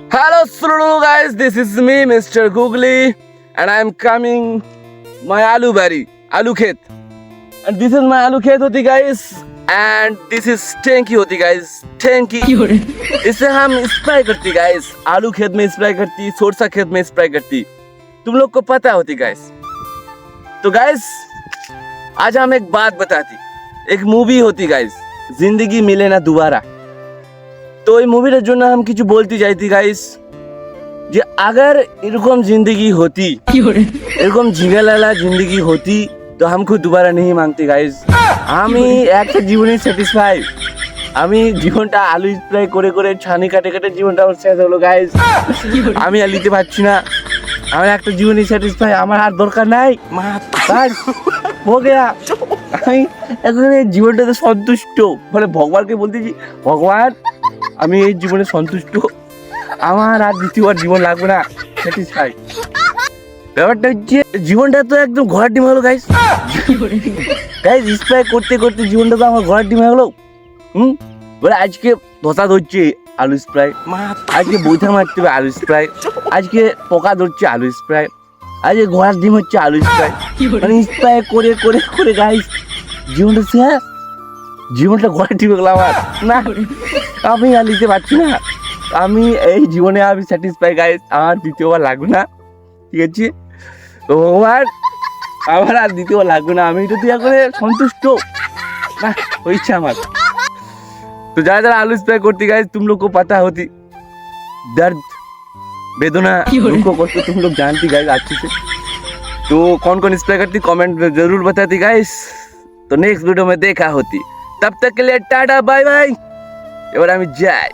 Hello guys, this is me, Mr. Googly, and I am coming my aloo berry, aloo khet. And this is my aloo khet hoti guys, and this is tanki hoti guys, tanki. इसे हम spray करती guys, आलू खेत में spray करती, सोरसा खेत में spray करती. तुम लोग को पता होती guys. तो guys, आज हम एक बात बताती. एक मूवी होती guys, जिंदगी मिले ना दोबारा. তো এই মুভিটার জন্য আমি কিছু বলতে চাইছি গাইস যে अगर এরকম जिंदगी होती এরকম ঝিঙেলালা जिंदगी होती তো हमको दोबारा नहीं मांगते गाइस আমি একটা জীবনে স্যাটিসফাই আমি জীবনটা আলু স্প্রে করে করে ছানি কাটে কাটে জীবনটা আমার শেষ হলো গাইস আমি আর নিতে পারছি না আমার একটা জীবনে স্যাটিসফাই আমার আর দরকার নাই বাস हो गया আমি এখন এই জীবনটাতে সন্তুষ্ট মানে ভগবানকে বলতেছি ভগবান আমি এই জীবনে সন্তুষ্ট আমার আর দ্বিতীয়বার জীবন লাগবে না স্যাটিসফাই ব্যাপারটা হচ্ছে জীবনটা তো একদম ঘোড়ার ডিম হলো গাইস গাইস স্প্রে করতে করতে জীবনটা তো আমার ঘোড়ার ডিম হয়ে গেলো বলে আজকে ধসা ধরছে আলু স্প্রে আজকে বৈঠা মারতে হবে আলু স্প্রে আজকে পোকা ধরছে আলু স্প্রে আজকে ঘোড়ার ডিম হচ্ছে আলু স্প্রে মানে স্প্রে করে করে করে গাইস জীবনটা শেষ জীবনটা ঘোড়ার ডিম হয়ে গেল আমার না আমি আর নিতে পারছি না আমি এই জীবনে আমি স্যাটিসফাই গাইস আমার দ্বিতীয়বার লাগবে না ঠিক আছে তো ভগবান আমার আর দ্বিতীয়বার লাগবে না আমি যদি এখন সন্তুষ্ট না হয়েছে আমার तो ज़्यादा ज़्यादा आलू स्प्रे करती गाइस तुम लोग को पता होती दर्द वेदना दुख को तुम लोग जानती गाइस अच्छे से तो कौन कौन स्प्रे करती कमेंट में जरूर बताती गाइस तो नेक्स्ट वीडियो में देखा होती तब तक के लिए टाटा बाय बाय এবার আমি যাই